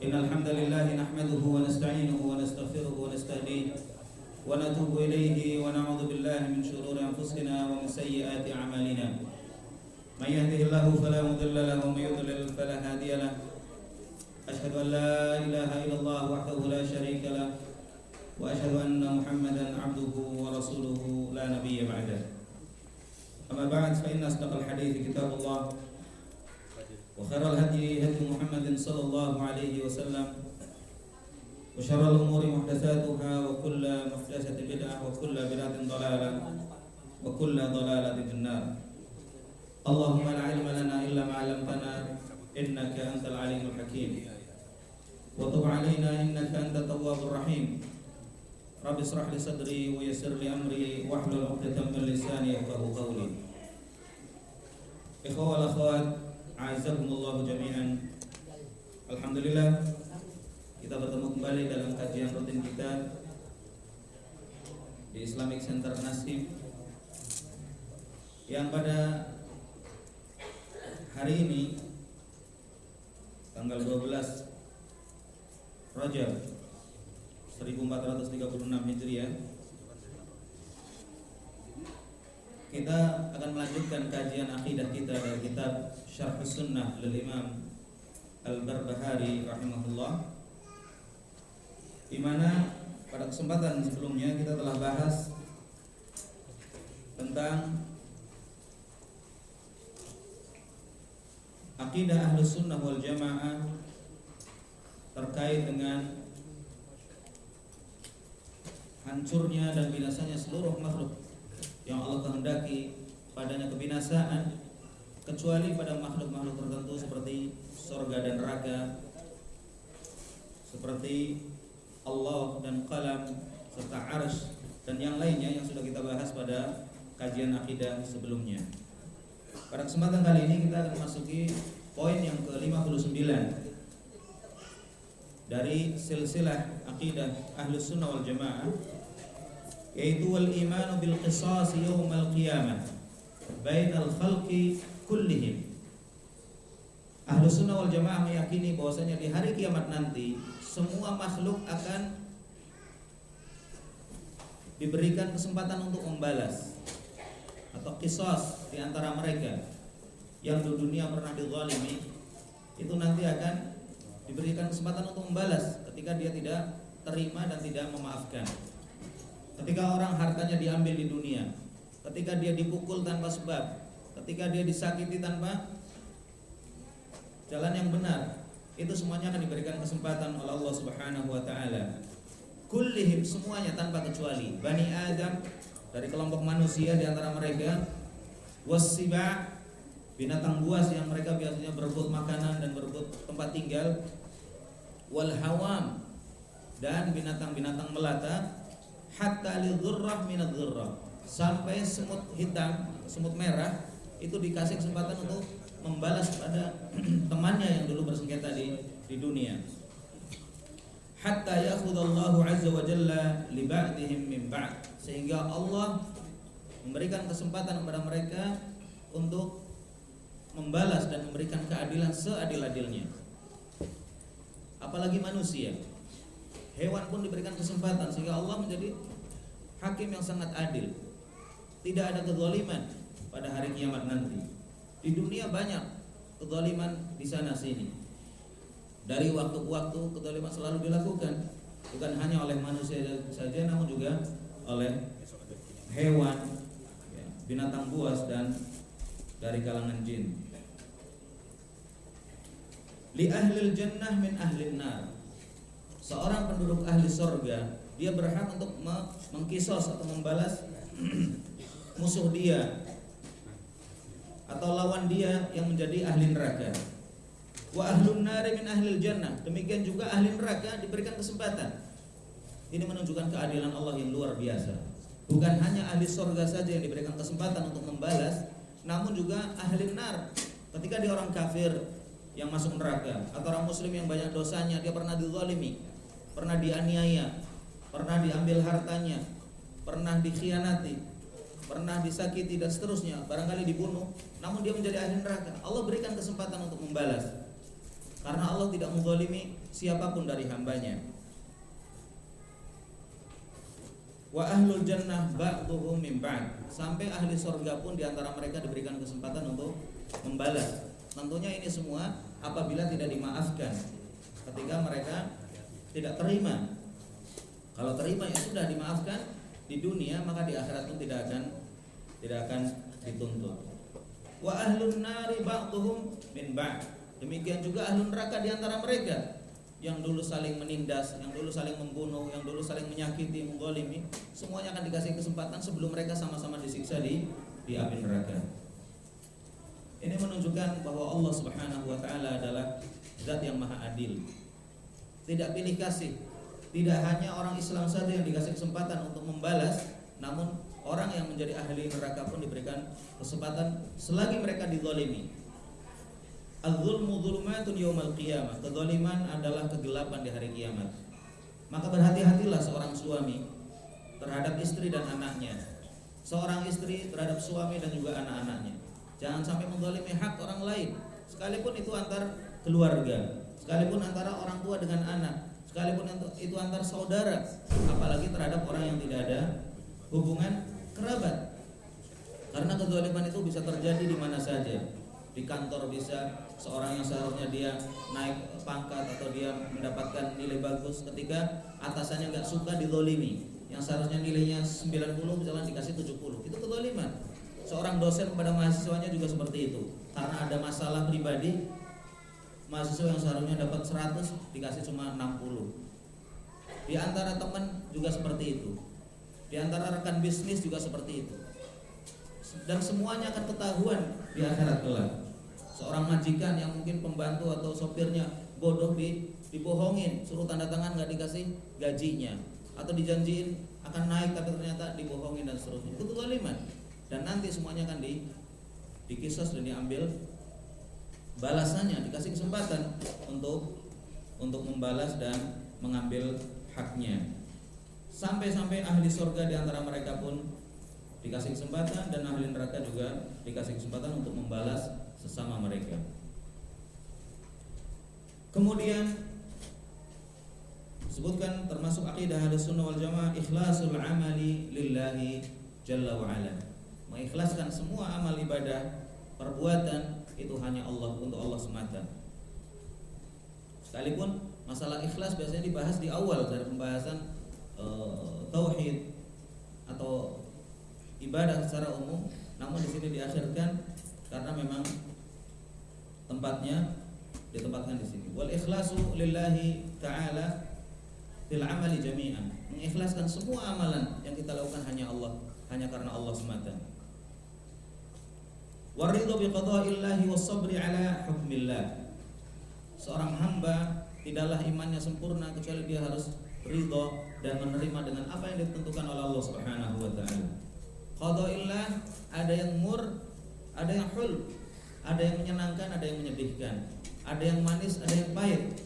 إن الحمد لله نحمده ونستعينه ونستغفره ونستهديه ونتوب إليه ونعوذ بالله من شرور أنفسنا ومن سيئات أعمالنا. من يهده الله فلا مضل له ومن يضلل فلا هادي له. أشهد أن لا إله إلا الله وحده لا شريك له وأشهد أن محمدا عبده ورسوله لا نبي بعده. أما بعد فإن أصدق الحديث كتاب الله وخير الهدي هدي محمد صلى الله عليه وسلم وشر الأمور محدثاتها وكل محدثة بدعة وكل بدعة ضلالة وكل ضلالة في النار. اللهم لا علم لنا إلا ما علمتنا إنك أنت العليم الحكيم وتب علينا إنك أنت التواب الرحيم. رب اشرح لي صدري ويسر لي أمري واحلل عقدة من لساني يفقهوا قولي. Ikhwah wal akhwat, a'azzakumullah jami'an. Alhamdulillah, kita bertemu kembali dalam kajian rutin kita di Islamic Center Nasib, yang pada hari ini tanggal 12 Rajab 1436 Hijriah, kita akan melanjutkan kajian akidah kita dari kitab Syarh Sunnah lil Imam Al-Barbahari rahimahullah, di mana pada kesempatan sebelumnya kita telah bahas tentang akidah Ahlus Sunnah wal Jamaah terkait dengan hancurnya dan binasanya seluruh makhluk yang Allah kehendaki padanya kebinasaan, kecuali pada makhluk-makhluk tertentu seperti surga dan neraka, seperti Allah dan qalam serta arsy dan yang lainnya yang sudah kita bahas pada kajian akidah sebelumnya. Pada kesempatan kali ini kita akan memasuki poin yang ke-59 dari silsilah akidah Ahlus Sunnah wal Jamaah, yaitu wal imanu bil qisas yaumal qiyamah bainal khalqi kullihim. Ahlus Sunnah wal Jamaah meyakini bahwasanya di hari kiamat nanti semua makhluk akan diberikan kesempatan untuk membalas atau qisas di antara mereka yang di dunia pernah dizalimi, itu nanti akan diberikan kesempatan untuk membalas ketika dia tidak terima dan tidak memaafkan. Ketika orang hartanya diambil di dunia, ketika dia dipukul tanpa sebab, ketika dia disakiti tanpa jalan yang benar, itu semuanya akan diberikan kesempatan oleh Allah Subhanahu wa taala. Kullihim, semuanya tanpa kecuali. Bani Adam, dari kelompok manusia di antara mereka, wassiba, binatang buas yang mereka biasanya berebut makanan dan berebut tempat tinggal, wal hawam, dan binatang-binatang melata, hatta lidhurrah minadh-dhurrah, sampai semut hitam, semut merah itu dikasih kesempatan untuk membalas pada temannya yang dulu bersengketa di dunia. Hatta ya'khudallahu 'azza wa jalla li ba'dihim min ba'd, sehingga Allah memberikan kesempatan kepada mereka untuk membalas dan memberikan keadilan seadil-adilnya. Apalagi manusia, hewan pun diberikan kesempatan, sehingga Allah menjadi hakim yang sangat adil. Tidak ada kezaliman pada hari kiamat nanti. Di dunia banyak kezaliman di sana sini. Dari waktu ke waktu kezaliman selalu dilakukan, bukan hanya oleh manusia saja, namun juga oleh hewan, binatang buas, dan dari kalangan jin. Li ahlil jannah min ahlin nar, seorang penduduk ahli surga, dia berhak untuk mengkisos atau membalas musuh dia atau lawan dia yang menjadi ahli neraka. Wa ahlun nari min ahlil jannah, demikian juga ahli neraka diberikan kesempatan. Ini menunjukkan keadilan Allah yang luar biasa. Bukan hanya ahli surga saja yang diberikan kesempatan untuk membalas, namun juga ahli nar. Ketika dia orang kafir yang masuk neraka, atau orang muslim yang banyak dosanya, dia pernah dizalimi, pernah dianiaya, pernah diambil hartanya, pernah dikhianati, pernah disakiti dan seterusnya, barangkali dibunuh, namun dia menjadi ahli neraka. Allah berikan kesempatan untuk membalas. Karena Allah tidak menzalimi siapapun dari hambanya. Wa ahlul jannah ba'dhum min ba'd. Sampai ahli surga pun di antara mereka diberikan kesempatan untuk membalas. Tentunya ini semua apabila tidak dimaafkan. Ketika mereka tidak terima. Kalau terima ya sudah dimaafkan di dunia, maka di akhirat pun tidak akan dituntut. Wa ahlun nari ba'dhum min ba'd. Demikian juga ahli neraka di antara mereka yang dulu saling menindas, yang dulu saling membunuh, yang dulu saling menyakiti, menggolimi, semuanya akan dikasih kesempatan sebelum mereka sama-sama disiksa di api neraka. Ini menunjukkan bahwa Allah Subhanahu wa taala adalah zat yang maha adil. Tidak pilih kasih. Tidak hanya orang Islam saja yang dikasih kesempatan untuk membalas, namun orang yang menjadi ahli neraka pun diberikan kesempatan selagi mereka dizalimi. Az-zulmu dzulumatun yaumal qiyamah. Kezaliman adalah kegelapan di hari kiamat. Maka berhati-hatilah seorang suami terhadap istri dan anaknya. Seorang istri terhadap suami dan juga anak-anaknya. Jangan sampai menzalimi hak orang lain, sekalipun itu antar keluarga, sekalipun antara orang tua dengan anak, sekalipun itu antar saudara, apalagi terhadap orang yang tidak ada hubungan kerabat. Karena kezaliman itu bisa terjadi di mana saja. Di kantor bisa, seorang yang seharusnya dia naik pangkat atau dia mendapatkan nilai bagus, ketika atasannya gak suka dizalimi. Yang seharusnya nilainya 90 misalnya dikasih 70. Itu kezaliman. Seorang dosen kepada mahasiswanya juga seperti itu. Karena ada masalah pribadi, mahasiswa yang seharusnya dapat 100 dikasih cuma 60. Di antara teman juga seperti itu. Di antara rekan bisnis juga seperti itu. Dan semuanya akan ketahuan di akhirat kelak. Seorang majikan yang mungkin pembantu atau sopirnya bodoh dibohongin, suruh tanda tangan nggak dikasih gajinya, atau dijanjiin akan naik tapi ternyata dibohongin dan seterusnya. Itu kezaliman. Dan nanti semuanya akan dikisos dan diambil balasannya, dikasih kesempatan untuk membalas dan mengambil haknya. Sampai-sampai ahli surga di antara mereka pun dikasih kesempatan dan ahli neraka juga dikasih kesempatan untuk membalas sesama mereka. Kemudian disebutkan termasuk akidah Ahlussunnah wal Jamaah ikhlasul amali lillahi jalla wa ala. Mengikhlaskan semua amal ibadah, perbuatan itu hanya Allah, untuk Allah semata. Sekalipun masalah ikhlas biasanya dibahas di awal dari pembahasan tauhid atau ibadah secara umum, namun di sini diakhirkan karena memang tempatnya ditempatkan di sini. Wal ikhlasu lillahi ta'ala fil amali jami'an. Mengikhlaskan semua amalan yang kita lakukan hanya Allah, hanya karena Allah semata. Waridho bi qada'illahi was sabri ala hukmillah. Seorang hamba tidaklah imannya sempurna kecuali dia harus ridho dan menerima dengan apa yang ditentukan oleh Allah Subhanahu wa taala. Qada'illah ada yang mur, ada yang hul, ada yang menyenangkan, ada yang menyedihkan, ada yang manis, ada yang pahit.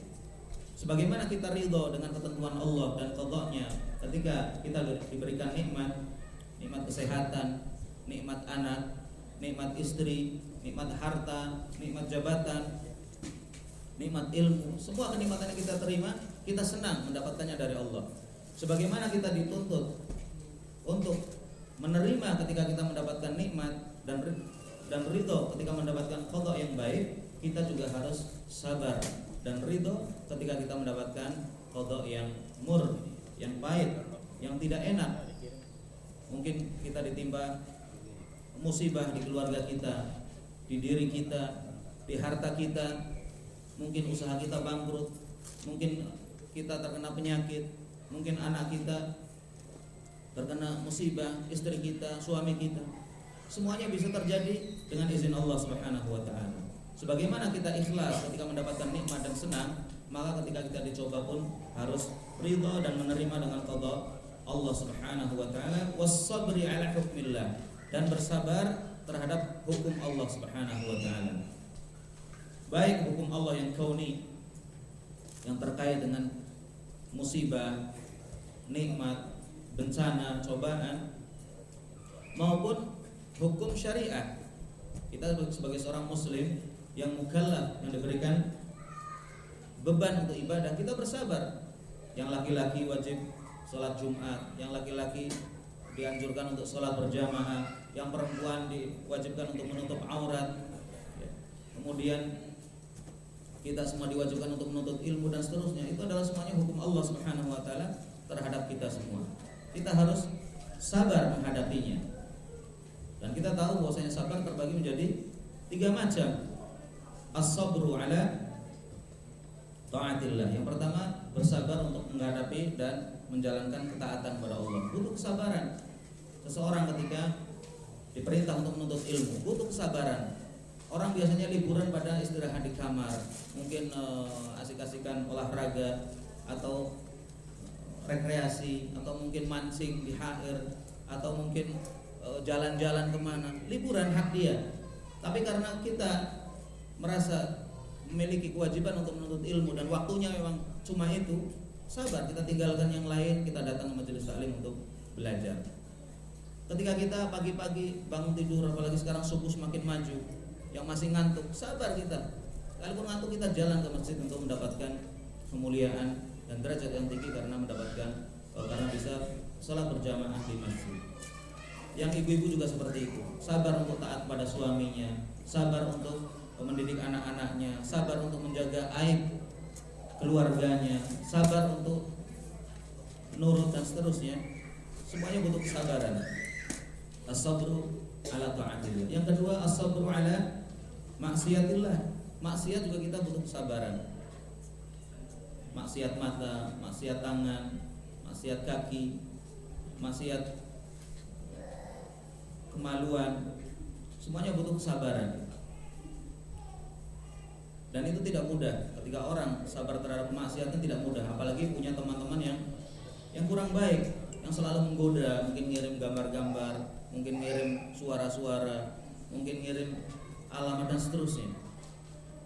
Sebagaimana kita ridho dengan ketentuan Allah dan qada'nya ketika kita diberikan nikmat kesehatan, nikmat anak, nikmat istri, nikmat harta, nikmat jabatan, nikmat ilmu, semua kenikmatan yang kita terima, kita senang mendapatkannya dari Allah. Sebagaimana kita dituntut untuk menerima ketika kita mendapatkan nikmat dan ridho ketika mendapatkan qada yang baik, kita juga harus sabar dan ridho ketika kita mendapatkan qada yang mur, yang pahit, yang tidak enak. Mungkin kita ditimpa musibah di keluarga kita, di diri kita, di harta kita, mungkin usaha kita bangkrut, mungkin kita terkena penyakit, mungkin anak kita terkena musibah, istri kita, suami kita. Semuanya bisa terjadi dengan izin Allah Subhanahu wa taala. Sebagaimana kita ikhlas ketika mendapatkan nikmat dan senang, maka ketika kita dicoba pun harus ridha dan menerima dengan qada Allah Subhanahu wa taala, was-sabri ala hukmillah, dan bersabar terhadap hukum Allah Subhanahu wa taala. Baik hukum Allah yang kauni yang terkait dengan musibah, nikmat, bencana, cobaan, maupun hukum syariah. Kita sebagai seorang muslim yang mukallaf, yang diberikan beban untuk ibadah, kita bersabar. Yang laki-laki wajib sholat Jumat, yang laki-laki dianjurkan untuk sholat berjamaah, yang perempuan diwajibkan untuk menutup aurat, kemudian kita semua diwajibkan untuk menuntut ilmu dan seterusnya. Itu adalah semuanya hukum Allah Subhanahu wa taala terhadap kita semua. Kita harus sabar menghadapinya. Dan kita tahu bahwasanya sabar terbagi menjadi 3 macam. As-sabru ala taatillah. Yang pertama, bersabar untuk menghadapi dan menjalankan ketaatan kepada Allah. Butuh kesabaran. Seseorang ketika diperintah untuk menuntut ilmu, butuh kesabaran. Orang biasanya liburan pada istirahat di kamar, mungkin asik-asikan olahraga atau rekreasi, atau mungkin mancing di air, atau mungkin jalan-jalan kemana, liburan hak dia. Tapi karena kita merasa memiliki kewajiban untuk menuntut ilmu dan waktunya memang cuma itu, sabar, kita tinggalkan yang lain, kita datang ke majelis taklim untuk belajar. Ketika kita pagi-pagi bangun tidur, apalagi sekarang subuh semakin maju, yang masih ngantuk, sabar kita. Kalaupun ngantuk, kita jalan ke masjid untuk mendapatkan kemuliaan dan derajat yang tinggi karena bisa sholat berjamaah di masjid. Yang ibu-ibu juga seperti itu, sabar untuk taat pada suaminya, sabar untuk mendidik anak-anaknya, sabar untuk menjaga aib keluarganya, sabar untuk nurut dan seterusnya. Semuanya butuh kesabaran. As-sabru ala ta'atillah. Yang kedua, as-sabru ala maksiatillah. Maksiat juga kita butuh kesabaran. Maksiat mata, maksiat tangan, maksiat kaki, maksiat kemaluan, semuanya butuh kesabaran. Dan itu tidak mudah. Ketika orang sabar terhadap maksiatnya tidak mudah, apalagi punya teman-teman yang kurang baik, yang selalu menggoda, mungkin ngirim gambar-gambar, mungkin ngirim suara-suara, mungkin ngirim alamat dan seterusnya.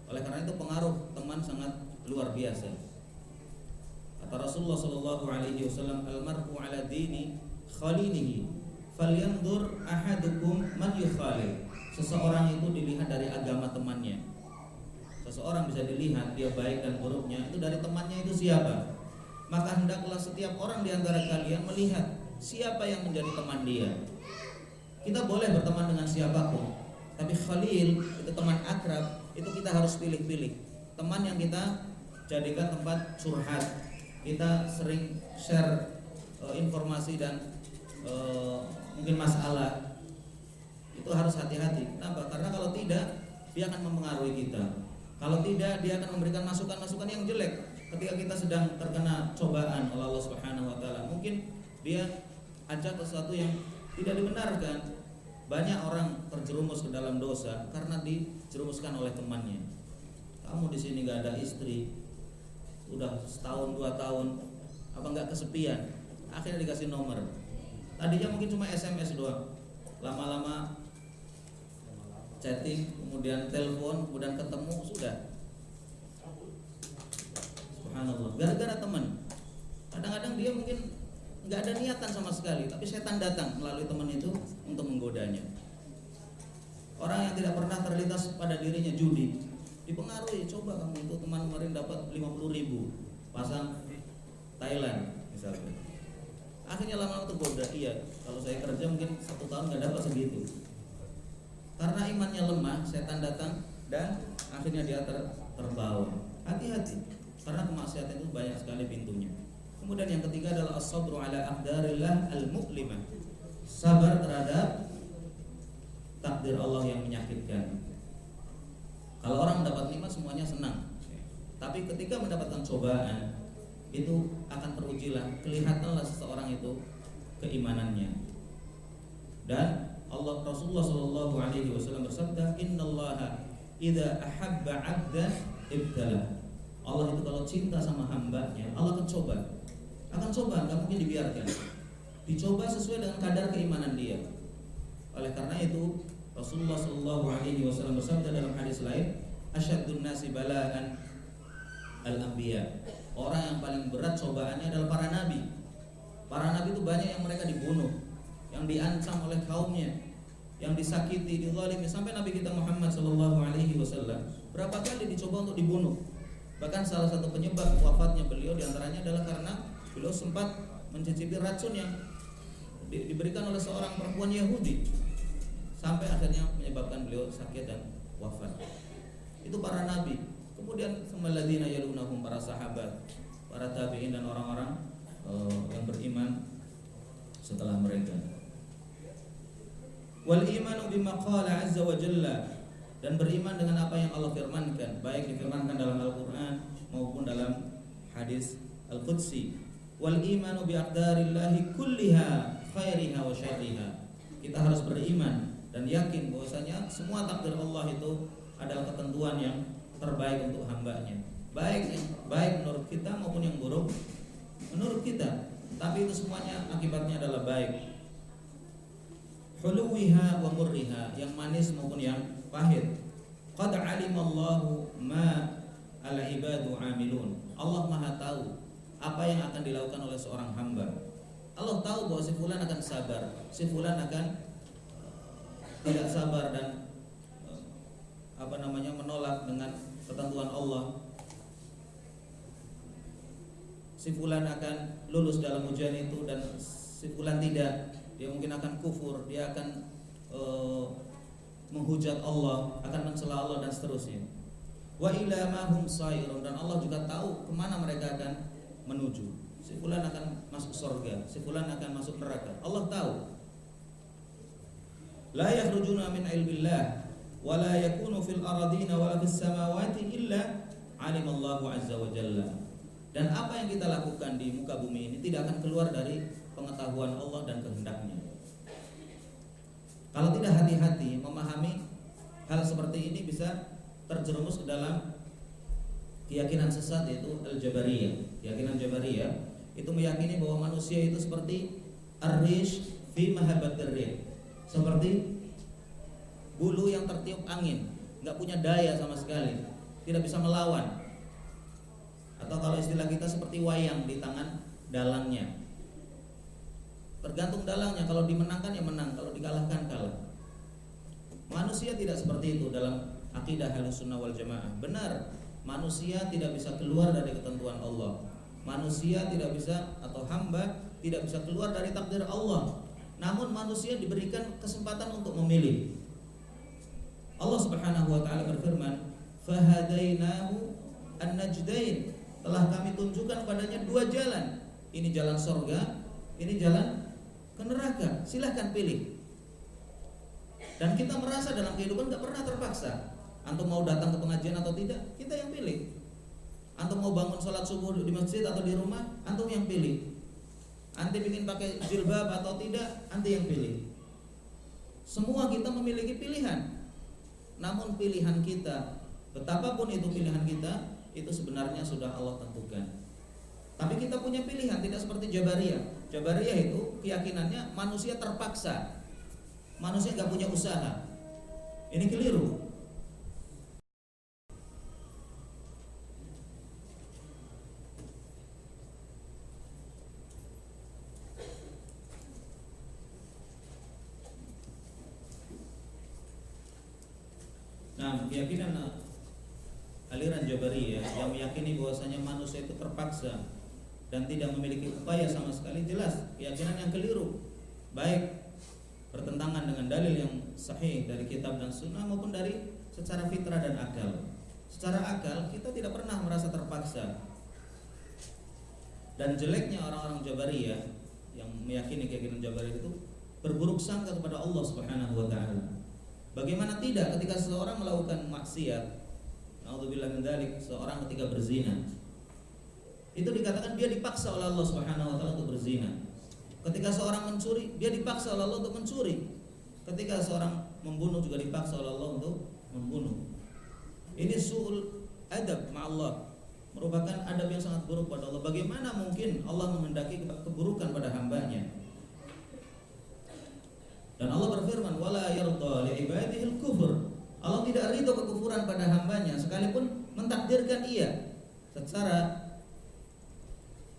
Oleh karena itu pengaruh teman sangat luar biasa. Kata Rasulullah sallallahu alaihi wasallam, "Al-mar'u 'ala dini khalilihi, falyanzur ahadukum man yukhalil." Seseorang itu dilihat dari agama temannya. Seseorang bisa dilihat dia baik dan buruknya itu dari temannya itu siapa. Maka hendaklah setiap orang di antara kalian melihat siapa yang menjadi teman dia. Kita boleh berteman dengan siapapun, tapi khalil itu teman akrab, itu kita harus pilih-pilih. Teman yang kita jadikan tempat curhat, kita sering share informasi dan mungkin masalah, itu harus hati-hati. Kenapa? Karena kalau tidak, dia akan mempengaruhi kita. Kalau tidak, dia akan memberikan masukan-masukan yang jelek ketika kita sedang terkena cobaan oleh Allah Subhanahu wa taala. Mungkin dia ajak sesuatu yang tidak dibenarkan. Banyak orang terjerumus ke dalam dosa karena dijerumuskan oleh temannya. Kamu di sini gak ada istri, udah setahun 2 tahun, apa nggak kesepian? Akhirnya dikasih nomor. Tadinya mungkin cuma SMS doang, lama-lama chatting, kemudian telepon, kemudian ketemu, sudah. Subhanallah, gara-gara teman. Kadang-kadang dia mungkin nggak ada niatan sama sekali, tapi setan datang melalui teman itu untuk menggodanya. Orang yang tidak pernah terlintas pada dirinya judi, dipengaruhi, coba kamu itu teman kemarin dapat 50.000, pasang Thailand misalnya. Akhirnya lama-lama tergoda, iya, kalau saya kerja mungkin 1 tahun nggak dapat segitu. Karena imannya lemah, setan datang dan akhirnya dia terbawa. Hati-hati, karena kemaksiatan itu banyak sekali pintunya. Kemudian yang ketiga adalah as-sabru ala aqdarillah al-mu'limah. Sabar terhadap takdir Allah yang menyakitkan. Kalau orang mendapat nikmat semuanya senang, tapi ketika mendapatkan cobaan, itu akan terujilah, kelihatanlah seseorang itu keimanannya. Dan Rasulullah sallallahu alaihi wasallam bersabda, "Innallaha idza ahabba 'abdan ibtala." Allah itu kalau cinta sama hambanya, Allah akan coba, nggak mungkin dibiarkan. Dicoba sesuai dengan kadar keimanan dia. Oleh karena itu, Rasulullah sallallahu alaihi wasallam bersabda dalam hadis lain, "Asyaddun nasi bala'an al-anbiya." Orang yang paling berat cobaannya adalah para nabi. Para nabi itu banyak yang mereka dibunuh, yang diancam oleh kaumnya, yang disakiti, dizalimi, sampai Nabi kita Muhammad sallallahu alaihi wasallam berapa kali dicoba untuk dibunuh. Bahkan salah satu penyebab wafatnya beliau diantaranya adalah karena beliau sempat mencicipi racun yang diberikan oleh seorang perempuan Yahudi, sampai akhirnya menyebabkan beliau sakit dan wafat. Itu para nabi. Kemudian sumalladzina yalunahum, para sahabat, para tabi'in dan orang-orang yang beriman setelah mereka. Wal imanu bima qala azza wa jalla, dan beriman dengan apa yang Allah firmankan, baik difirmankan dalam Al-Qur'an maupun dalam hadis Al-Qudsi. Wal imanu bi aqdarillahi kulliha khairiha wa syarriha. Kita harus beriman dan yakin bahwasanya semua takdir Allah itu adalah ketentuan yang terbaik untuk hambanya, baik menurut kita maupun yang buruk menurut kita, tapi itu semuanya akibatnya adalah baik. Huluwiha wa murriha, yang manis maupun yang pahit. Qad alimallahu ma ala ibadu amilun. Allah Maha tahu apa yang akan dilakukan oleh seorang hamba. Allah tahu bahwa si fulan akan sabar, si fulan akan tidak sabar dan menolak dengan ketentuan Allah. Si fulan akan lulus dalam ujian itu dan si fulan tidak. Dia mungkin akan kufur, dia akan menghujat Allah, akan mencela Allah dan seterusnya. Wa ila ma hum sairun, dan Allah juga tahu kemana mereka akan menuju. Si fulan akan masuk surga, si fulan akan masuk neraka. Allah tahu. La yakhrujuna min ilmillah wa la yakunu fil aradina wa la fis samawati illa alimallahu azza wa jalla. Dan apa yang kita lakukan di muka bumi ini tidak akan keluar dari pengetahuan Allah dan kehendaknya. Kalau tidak hati-hati memahami hal seperti ini, bisa terjerumus ke dalam keyakinan sesat, yaitu al-jabariyah. Keyakinan jabariyah itu meyakini bahwa manusia itu seperti ar-rish fi mahabbatir rih, seperti bulu yang tertiup angin, nggak punya daya sama sekali, tidak bisa melawan. Atau kalau istilah kita seperti wayang di tangan dalangnya. Tergantung dalangnya, kalau dimenangkan ya menang, kalau dikalahkan kalah. Manusia tidak seperti itu dalam akidah Ahlussunnah wal Jamaah. Benar, manusia tidak bisa keluar dari ketentuan Allah. Manusia tidak bisa, atau hamba tidak bisa keluar dari takdir Allah. Namun manusia diberikan kesempatan untuk memilih. Allah Subhanahu wa taala berfirman, "Fahadainahu an-najdain." Telah kami tunjukkan padanya dua jalan. Ini jalan surga, ini jalan ke neraka. Silahkan pilih. Dan kita merasa dalam kehidupan gak pernah terpaksa. Antum mau datang ke pengajian atau tidak, kita yang pilih. Antum mau bangun sholat subuh di masjid atau di rumah, antum yang pilih. Antum ingin pakai jilbab atau tidak, antum yang pilih. Semua kita memiliki pilihan. Namun pilihan kita, betapapun itu pilihan kita, itu sebenarnya sudah Allah tentukan. Tapi kita punya pilihan, tidak seperti Jabariyah. Jabariyah itu keyakinannya manusia terpaksa, manusia gak punya usaha. Ini keliru. Nah, keyakinan aliran Jabariyah yang meyakini bahwasanya manusia itu terpaksa dan tidak memiliki upaya sama sekali, jelas keyakinan yang keliru, baik bertentangan dengan dalil yang sahih dari kitab dan sunnah maupun dari secara fitrah dan akal. Secara akal kita tidak pernah merasa terpaksa. Dan jeleknya orang-orang Jabariyah yang meyakini keyakinan Jabariyah itu berburuk sangka kepada Allah Subhanahu wa taala. Bagaimana tidak ketika seseorang melakukan maksiat, naudzubillah min dzalik, seorang ketika berzina, itu dikatakan dia dipaksa oleh Allah Subhanahu wa taala untuk berzina. Ketika seorang mencuri, dia dipaksa oleh Allah untuk mencuri. Ketika seorang membunuh juga dipaksa oleh Allah untuk membunuh. Ini su'ul adab ma'allah, merupakan adab yang sangat buruk pada Allah. Bagaimana mungkin Allah menghendaki keburukan pada hambanya? Dan Allah berfirman, wala yarda li'ibadihil kufur. Allah tidak ridho kekufuran pada hambanya, sekalipun mentakdirkan ia secara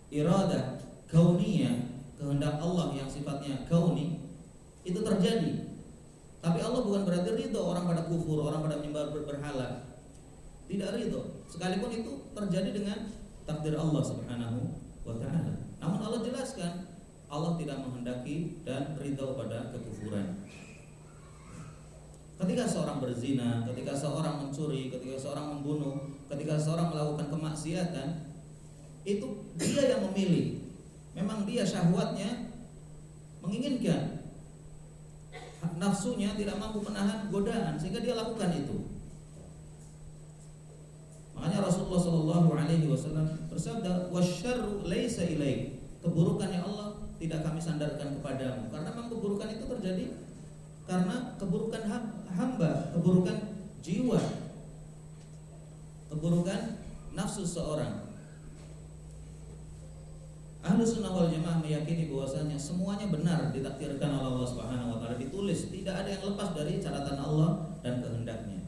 iradah kauniyah, kehendak Allah yang sifatnya kauni itu terjadi. Tapi Allah bukan berarti ridho orang pada kufur, orang pada menyembah berhala. tidak ridho, sekalipun itu terjadi dengan takdir Allah Subhanahu wa taala. Namun Allah jelaskan, Allah tidak menghendaki dan ridho pada kekufuran. Ketika seorang berzina, ketika seorang mencuri, ketika seorang membunuh, ketika seorang melakukan kemaksiatan, itu dia yang memilih. Memang dia syahwatnya menginginkan, nafsunya tidak mampu menahan godaan sehingga dia lakukan itu. Makanya Rasulullah Shallallahu Alaihi Wasallam bersabda, "Wasyarru laisa ilaik." Keburukannya Allah tidak kami sandarkan kepadamu, karena memang keburukan itu terjadi karena keburukan hamba, keburukan jiwa, keburukan nafsu seorang. Ahlus Sunnah wal Jamaah meyakini bahwasanya semuanya benar ditakdirkan oleh Allah Subhanahu wa taala, ditulis, tidak ada yang lepas dari catatan Allah dan kehendaknya.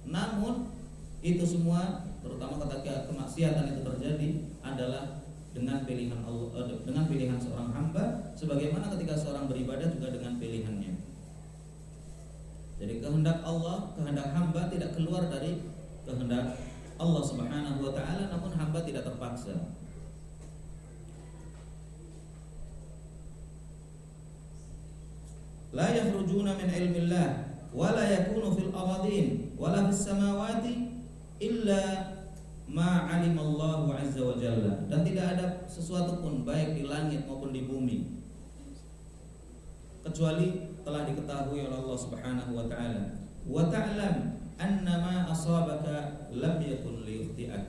Namun itu semua, terutama ketika kemaksiatan itu terjadi, adalah dengan pilihan Allah, dengan pilihan seorang hamba, sebagaimana ketika seorang beribadah juga dengan pilihannya. Jadi kehendak Allah, kehendak hamba tidak keluar dari kehendak Allah Subhanahu wa taala, namun hamba tidak terpaksa. La yakhrujuna min ilmillah wa la yakunu fil aradin wa la fis samawati illa ma 'alimallahu 'azza wa jalla. Dan tidak ada sesuatu pun baik di langit maupun di bumi kecuali telah diketahui oleh Allah Subhanahu wa taala. Wa ta'lam annama asabaka lam yakun liyukhti'ak.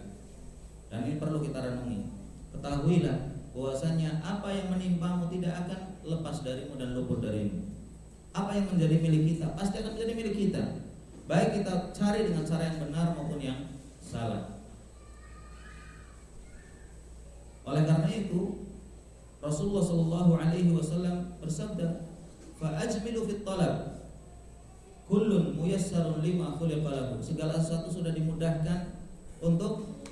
Dan ini perlu kita renungi. Ketahuilah bahwasanya apa yang menimpamu tidak akan lepas darimu dan luput darimu. Apa yang menjadi milik kita pasti akan menjadi milik kita, baik kita cari dengan cara yang benar maupun yang salah. Oleh karena itu Rasulullah Shallallahu Alaihi Wasallam bersabda, "Fa'ajmilu fit talab, kullun muyassarun lima khuliqa lahu." Segala sesuatu sudah dimudahkan untuk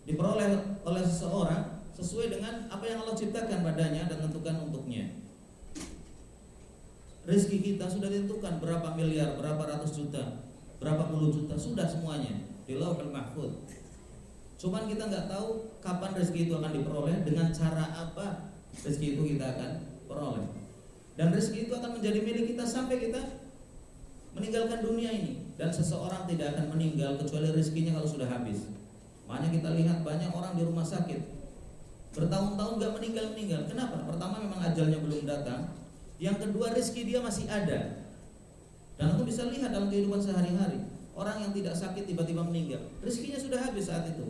diperoleh oleh seseorang sesuai dengan apa yang Allah ciptakan padanya dan tentukan untuknya. Rezeki kita sudah ditentukan berapa miliar, berapa ratus juta, berapa puluh juta, sudah semuanya di Lauhul Mahfuz. Cuman kita nggak tahu kapan rezeki itu akan diperoleh, dengan cara apa rezeki itu kita akan peroleh. Dan rezeki itu akan menjadi milik kita sampai kita meninggalkan dunia ini. Dan seseorang tidak akan meninggal kecuali rezekinya kalau sudah habis. Makanya kita lihat banyak orang di rumah sakit bertahun-tahun nggak meninggal. Kenapa? Pertama memang ajalnya belum datang. Yang kedua rezeki dia masih ada. Dan aku bisa lihat dalam kehidupan sehari-hari, orang yang tidak sakit tiba-tiba meninggal, rezekinya sudah habis saat itu.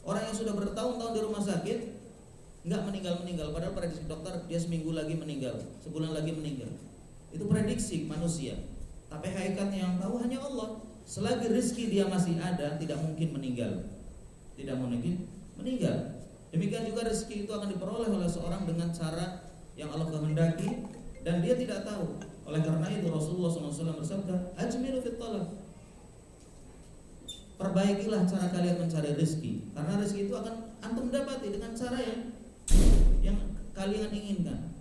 Orang yang sudah bertahun-tahun di rumah sakit nggak meninggal, padahal prediksi dokter dia seminggu lagi meninggal, sebulan lagi meninggal. Itu prediksi manusia. Tapi hakikatnya yang tahu hanya Allah. Selagi rezeki dia masih ada, tidak mungkin meninggal. Tidak mungkin meninggal. Demikian juga rezeki itu akan diperoleh oleh seorang dengan cara yang Allah kehendaki dan dia tidak tahu. Oleh karena itu Rasulullah SAW bersabda, "Ajmilu fit talab." Perbaikilah cara kalian mencari rezeki, karena rezeki itu akan antum dapati dengan cara yang kalian inginkan.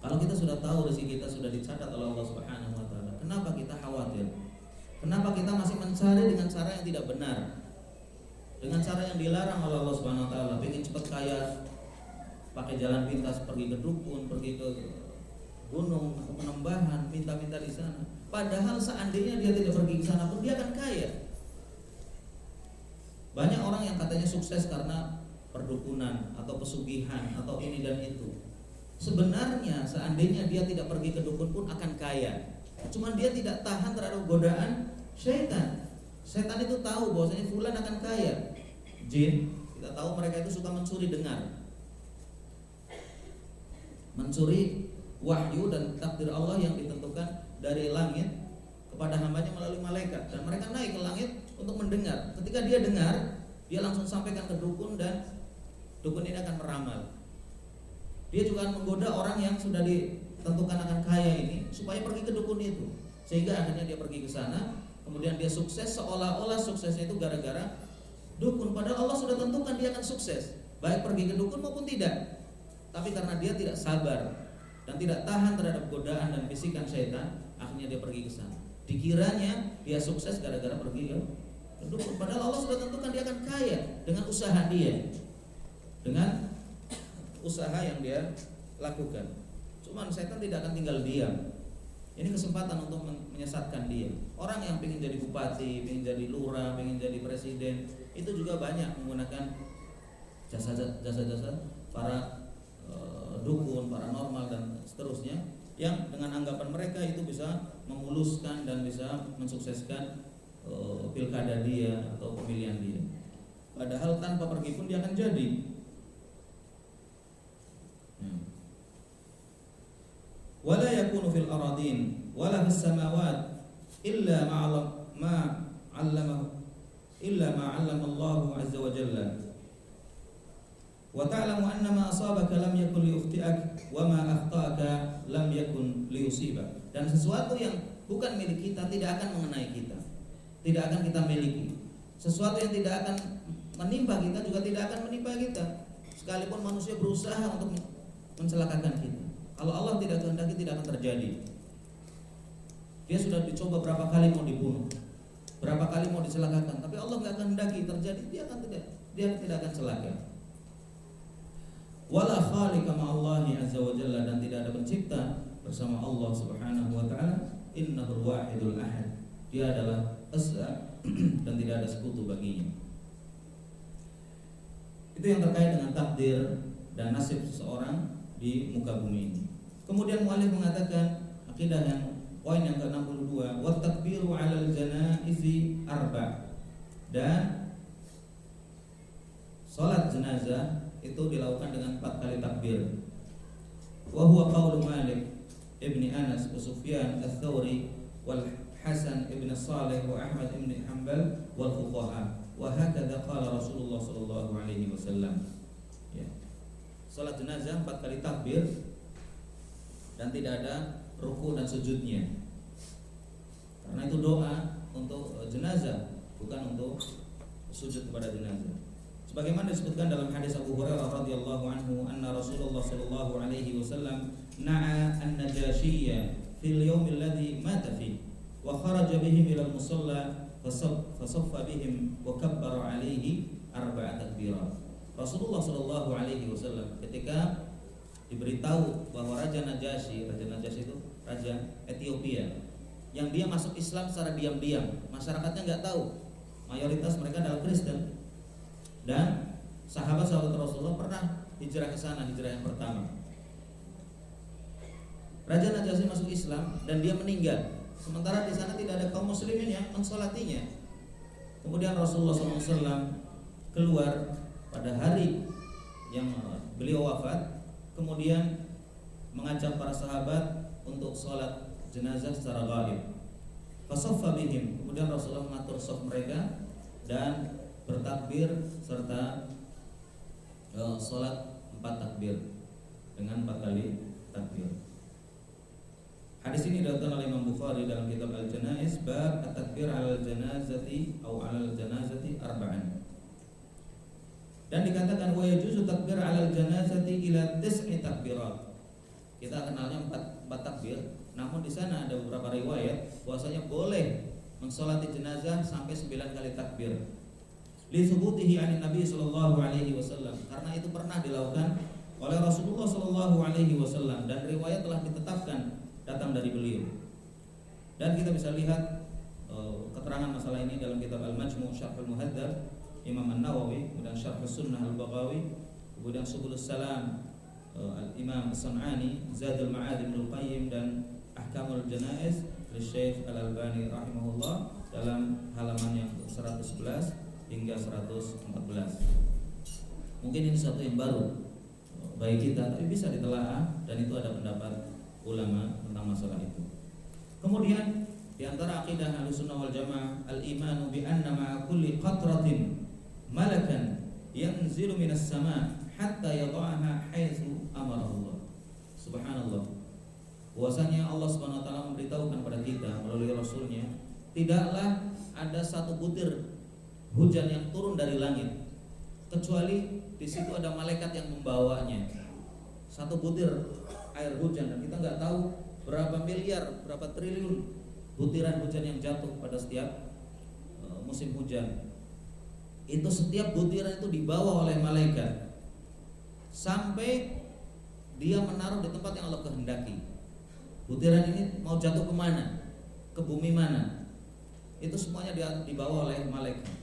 Kalau kita sudah tahu rezeki kita sudah dicatat oleh Allah Subhanahu wa taala, kenapa kita khawatir? Kenapa kita masih mencari dengan cara yang tidak benar? Dengan cara yang dilarang oleh Allah Subhanahu wa taala, ingin cepat kaya, pakai jalan pintas, pergi ke dukun, pergi ke gunung, ke penembahan, minta-minta di sana. Padahal seandainya dia tidak pergi ke sana pun dia akan kaya. Banyak orang yang katanya sukses karena perdukunan atau pesugihan atau ini dan itu. Sebenarnya seandainya dia tidak pergi ke dukun pun akan kaya. Cuman dia tidak tahan terhadap godaan syaitan. Setan itu tahu bahwasanya fulan akan kaya. Jin, kita tahu mereka itu suka mencuri dengar, mencuri wahyu dan takdir Allah yang ditentukan dari langit kepada hambanya melalui malaikat. Dan mereka naik ke langit untuk mendengar. Ketika dia dengar, dia langsung sampaikan ke dukun dan dukun ini akan meramal. Dia juga akan menggoda orang yang sudah ditentukan akan kaya ini supaya pergi ke dukun itu. Sehingga akhirnya dia pergi ke sana, kemudian dia sukses, seolah-olah suksesnya itu gara-gara dukun. Padahal Allah sudah tentukan dia akan sukses, baik pergi ke dukun maupun tidak. Tapi karena dia tidak sabar dan tidak tahan terhadap godaan dan bisikan syaitan, akhirnya dia pergi ke sana. Dikiranya dia sukses gara-gara pergi ke dukun. Padahal Allah sudah tentukan dia akan kaya dengan usaha dia, dengan usaha yang dia lakukan. Cuman setan tidak akan tinggal diam. Ini kesempatan untuk menyesatkan dia. Orang yang ingin jadi bupati, ingin jadi lurah, ingin jadi presiden, itu juga banyak menggunakan jasa-jasa para dukun, paranormal dan seterusnya, yang dengan anggapan mereka itu bisa memuluskan dan bisa mensukseskan pilkada dia atau pemilihan dia. Padahal tanpa pergi pun dia akan jadi. Wala yakunu fil aradin wala fis samawat illa ma 'allama Allah 'azza wa jalla. Wa ta'lamu anna ma asabaka lam yakun liyukhti'ak wa ma akhta'aka lam yakun liyusibak. Dan sesuatu yang bukan milik kita tidak akan mengenai kita, tidak akan kita miliki. Sesuatu yang tidak akan menimpa kita juga tidak akan menimpa kita, sekalipun manusia berusaha untuk mencelakakan kita. Kalau Allah tidak kehendaki tidak akan terjadi. Dia sudah dicoba berapa kali mau dibunuh, berapa kali mau dicelakakan, tapi Allah nggak kehendaki terjadi, dia tidak akan celaka. Wala khaliqa ma'allahi azza wa jalla, dan tidak ada pencipta bersama Allah subhanahu wa ta'ala. Innahul wahidul ahad, dia adalah esa dan tidak ada sekutu baginya. Itu yang terkait dengan takdir dan nasib seseorang di muka bumi ini. Kemudian mu'allif mengatakan akidah yang poin yang ke-62, wa takbiru 'alal janaizi arba', dan salat jenazah itu dilakukan dengan 4 kali takbir. Wa huwa qaulu Malik ibni Anas wa Sufyan ats-Tsauri wal Hasan ibn Salih wa Ahmad ibn Hanbal wal fuqaha, wa hakadha qala Rasulullah sallallahu alaihi wasallam. Ya. Salat jenazah 4 kali takbir dan tidak ada ruku dan sujudnya. Karena itu doa untuk jenazah, bukan untuk sujud kepada jenazah. Sebagaimana disebutkan dalam hadis Abu Hurairah radhiyallahu anhu, anna Rasulullah sallallahu alaihi wasallam na'a an-najashiyya fil yawm alladhi mata fi wa kharaja bihim ila al-musalla fasaffa bihim wa kabbara alaihi 4 takbirat. Rasulullah sallallahu alaihi wasallam ketika diberitahu bahwa Raja Najasyi itu raja Ethiopia, yang dia masuk Islam secara diam-diam, masyarakatnya nggak tahu, mayoritas mereka adalah Kristen, dan sahabat-sahabat Rasulullah pernah hijrah ke sana, hijrah yang pertama. Raja Najasyi masuk Islam dan dia meninggal, sementara di sana tidak ada kaum muslimin yang mensolatinya. Kemudian Rasulullah SAW keluar pada hari yang beliau wafat, kemudian mengajak para sahabat untuk sholat jenazah secara ghaib. Fasaffa bihim, kemudian Rasulullah mengatur shaf mereka dan bertakbir serta sholat 4 takbir dengan 4 kali takbir. Hadis ini diriwayatkan oleh Imam Bukhari dalam kitab Al-Janaiz, bab at-takbir 'alal janazati atau 'alal janazati arba'an. Dan dikatakan wa yajuzu takbir 'alal janazati ila 9 takbirat. Kita kenalnya 4 takbir, namun di sana ada beberapa riwayat bahwasanya boleh mensolati jenazah sampai 9 kali takbir. Li thubutihi 'an Nabi sallallahu alaihi wasallam, karena itu pernah dilakukan oleh Rasulullah sallallahu alaihi wasallam dan riwayat telah ditetapkan datang dari beliau. Dan kita bisa lihat keterangan masalah ini dalam kitab Al-Majmu' Syarh Al-Muhadzab Imam An-Nawawi, kemudian Syarh Sunnah Al-Baghawi, kemudian Subulus Salam Al-Imam As-San'ani, Zadul Ma'ad Ibnu Qayyim, dan Ahkamul Janaiz dari Syekh Al-Albani rahimahullah dalam halaman yang 111 hingga 114. Mungkin ini satu yang baru bagi kita, tapi bisa ditelaah dan itu ada pendapat ulama tentang masalah itu. Kemudian di antara akidah Ahlussunnah wal Jamaah al-imanu bi anna ma'a kulli qatratin malakan yanzilu minas sama' hatta yadha'aha haitsu amara Allah. Subhanallah. Bahwasanya Allah Subhanahu wa taala memberitahukan kepada kita melalui rasulnya, tidaklah ada satu butir hujan yang turun dari langit kecuali di situ ada malaikat yang membawanya. Satu butir air hujan, dan kita nggak tahu berapa miliar, berapa triliun butiran hujan yang jatuh pada setiap musim hujan. Itu setiap butiran itu dibawa oleh malaikat sampai dia menaruh di tempat yang Allah kehendaki. Butiran ini mau jatuh kemana? Ke bumi mana? Itu semuanya dibawa oleh malaikat.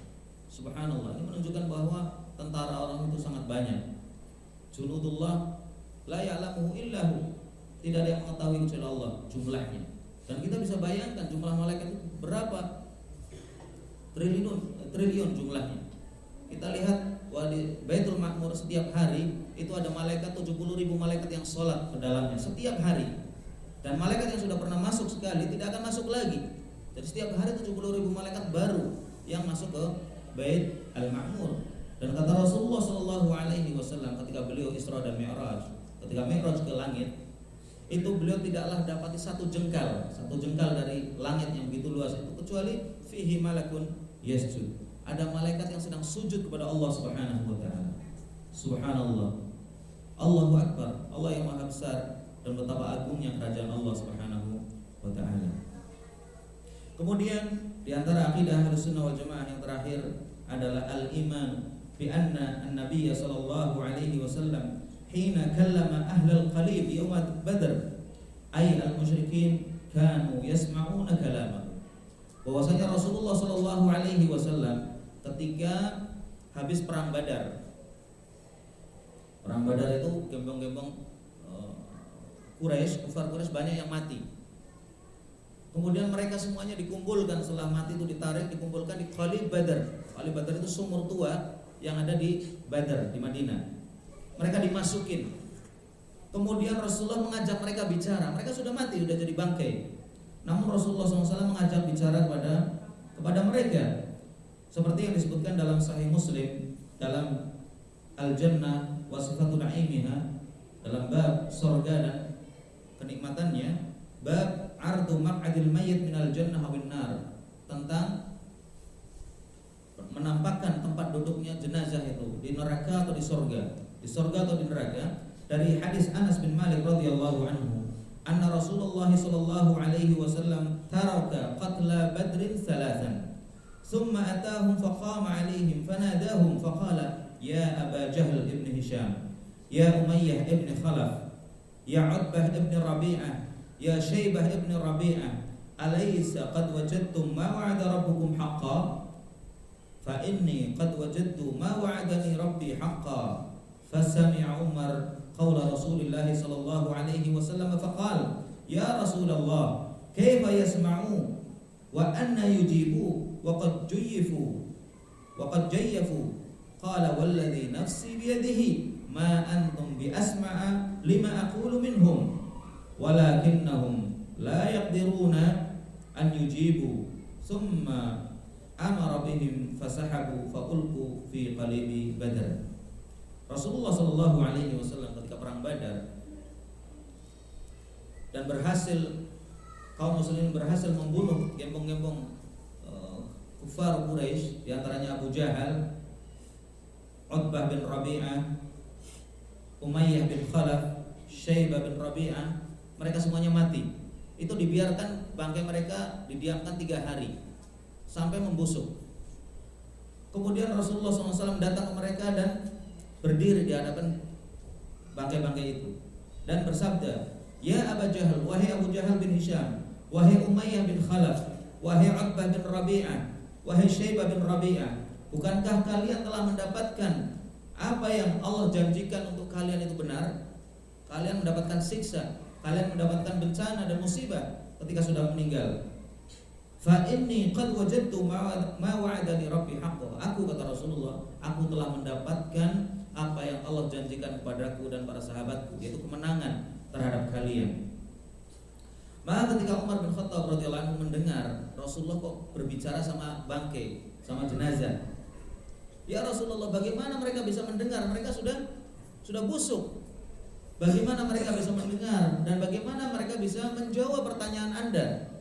Subhanallah. Ini menunjukkan bahwa tentara orang itu sangat banyak. Junudullah la ya'lamuhu illahu. Tidak ada yang mengetahui kecuali Allah jumlahnya. Dan kita bisa bayangkan jumlah malaikat itu berapa triliun jumlahnya. Kita lihat di Baitul Ma'mur setiap hari itu ada malaikat 70.000 malaikat yang sholat ke dalamnya setiap hari. Dan malaikat yang sudah pernah masuk sekali tidak akan masuk lagi. Jadi setiap hari 70.000 malaikat baru yang masuk ke Bait Al-Ma'mur. Dan kata Rasulullah SAW ketika beliau Isra dan Mi'raj, ketika Mi'raj ke langit, itu beliau tidaklah dapati satu jengkal dari langit yang begitu luas itu kecuali fihi malakun yasjud. Ada malaikat yang sedang sujud kepada Allah Subhanahu wa taala. Subhanallah. Allahu Akbar. Allah yang Maha Besar dan betapa agungnya kerajaan Allah Subhanahu wa taala. Kemudian di antara akidah Ahlussunnah wal Jamaah yang terakhir adalah al-iman bi anna an-nabiy sallallahu alaihi wasallam hina kallama ahlal qalib yaum Badr ay al-musyrikin kanu yasma'una kalamahu. Bahwasanya Rasulullah sallallahu alaihi wasallam ketika habis perang Badar. Perang Badar itu gembong-gembong Quraisy, kufar Quraisy banyak yang mati. Kemudian mereka semuanya dikumpulkan setelah mati itu ditarik dikumpulkan di Qalib Badar. Qalib Badar itu sumur tua yang ada di Badar di Madinah. Mereka dimasukin. Kemudian Rasulullah mengajak mereka bicara. Mereka sudah mati, sudah jadi bangkai. Namun Rasulullah SAW mengajak bicara kepada mereka. Seperti yang disebutkan dalam Sahih Muslim dalam Al-Jannah wa Sifatu Na'imiha, dalam bab surga dan kenikmatannya, bab ardu maq'adil mayyit minal jannah wal nar, tentang menampakkan tempat duduknya jenazah itu di neraka atau di surga atau di neraka. Dari hadis Anas bin Malik radhiyallahu anhu, anna Rasulullah sallallahu alaihi wasallam taraka qatla Badrin thalathan ثم أتاهم فقام عليهم فناداهم فقال يا أبا جهل ابن هشام يا أمية ابن خلف يا عتبة ابن ربيعة يا شيبة ابن ربيعة أليس قد وجدتم ما وعد ربكم حقا فإني قد وجدت ما وعدني ربي حقا فسمع عمر قول رسول الله صلى الله عليه وسلم فقال يا رسول الله كيف يسمعون وأن يجيبوا وقد جيفوا قال والذي نفسي بيده ما أنتم بأسمع لما أقول منهم ولكنهم لا يقدرون أن يجيبوا ثم أمر بهم فسحبوا فألقوا في قليب بدر. Rasulullah Shallallahu Alaihi Wasallam ketika perang Badar dan kaum muslimin berhasil membunuh gembong-gembong kufar Quraisy, diantaranya Abu Jahal, Utbah bin Rabi'ah, Umayyah bin Khalaf, Syaibah bin Rabi'ah. Mereka semuanya mati. Itu dibiarkan bangkai mereka didiamkan 3 hari sampai membusuk. Kemudian Rasulullah SAW datang ke mereka dan berdiri di hadapan bangkai-bangkai itu dan bersabda, Ya Abu Jahal, wahai Abu Jahal bin Hisham, wahai Umayyah bin Khalaf, wahai Utbah bin Rabi'ah, wahai Syaibah bin Rabi'ah, bukankah kalian telah mendapatkan apa yang Allah janjikan untuk kalian itu benar? Kalian mendapatkan siksa, kalian mendapatkan bencana dan musibah ketika sudah meninggal. Fa inni qad wajadtu ma wa'adani rabbi haqqan. Aku, kata Rasulullah, aku telah mendapatkan apa yang Allah janjikan kepadaku dan para sahabatku, yaitu kemenangan terhadap kalian. Maka ketika Umar bin Khattab radhiyallahu anhu mendengar Rasulullah kok berbicara sama bangkai, sama jenazah, ya Rasulullah, bagaimana mereka bisa mendengar? Mereka sudah busuk. Bagaimana mereka bisa mendengar dan bagaimana mereka bisa menjawab pertanyaan Anda?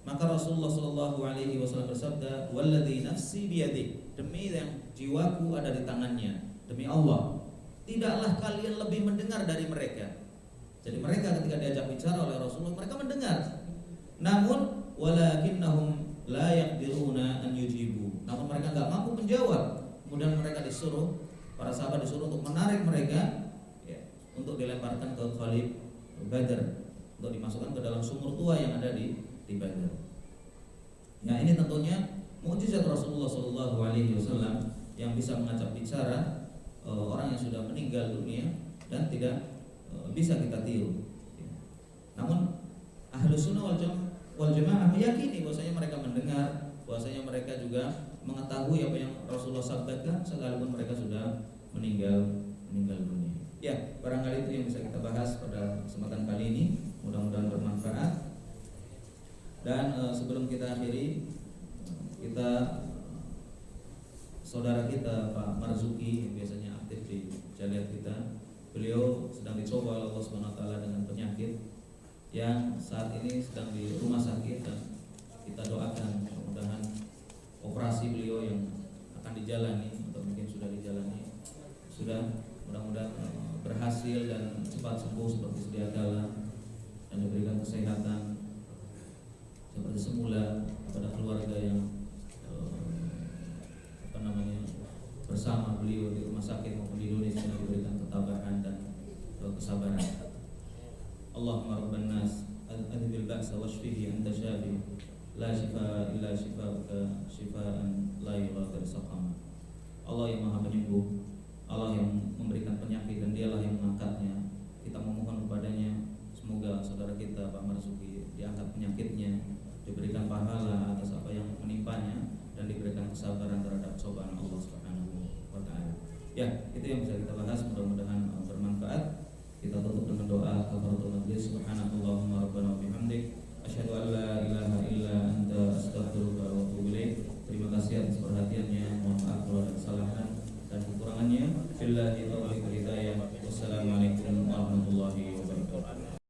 Maka Rasulullah Shallallahu Alaihi Wasallam bersabda, "Walladzi nafsi biyadihi, demi yang jiwaku ada di tangannya, demi Allah, tidaklah kalian lebih mendengar dari mereka." Jadi mereka ketika diajak bicara oleh Rasulullah, mereka mendengar. Namun walakinnahum la yaqdiruna an yujibu. Namun mereka enggak mampu menjawab. Kemudian mereka disuruh, para sahabat disuruh untuk menarik mereka ya, untuk dilemparkan ke Khalid Badr, untuk dimasukkan ke dalam sumur tua yang ada di Badr. Ya, ini tentunya mukjizat Rasulullah SAW yang bisa mengajak bicara orang yang sudah meninggal dunia dan tidak bisa kita tiru. Namun Ahlus Sunnah wal Jamaah meyakini bahwasanya mereka mendengar, bahwasanya mereka juga mengetahui apa yang Rasulullah sampaikan sekalipun mereka sudah meninggal dunia. Ya, barangkali itu yang bisa kita bahas pada kesempatan kali ini. Mudah-mudahan bermanfaat. Dan sebelum kita akhiri, kita saudara kita Pak Marzuki yang biasanya aktif di jaliat kita, beliau sedang dicoba oleh Allah Subhanahu wa taala dengan penyakit yang saat ini sedang di rumah sakit, dan kita doakan mudah-mudahan operasi beliau yang akan dijalani atau mungkin sudah dijalani mudah-mudahan berhasil dan cepat sembuh seperti sedia kala dan diberikan kesehatan seperti semula kepada keluarga yang bersama beliau di rumah sakit maupun di Indonesia, diberikan ketabahan dan kesabaran. Allahumma rabban nas adhibil ba'sa washfihi anta syafi la shifaa illa shifaa'uka shifaa'an la yughadiru saqama. Allah yang Maha Penyembuh, Allah yang memberikan penyakit dan Dialah yang mengangkatnya. Kita memohon kepadanya semoga saudara kita Pak Marzuki diangkat penyakitnya, diberikan pahala atas apa yang menimpanya, dan diberikan kesabaran terhadap cobaan Allah Subhanahu wa taala. Ya, itu yang bisa kita bahas, mudah-mudahan bermanfaat. Kita tutup dengan doa kafaratul majlis. Subhanallahumma rabbana wa bihamdik asyhadu an la ilaha illa anta astaghfiruka wa atubu ilaik. Terima kasih atas perhatiannya. Mohon maaf kalau ada kesalahan dan kekurangannya. Billahi taufiq wal hidayah. Wassalamualaikum warahmatullahi wabarakatuh.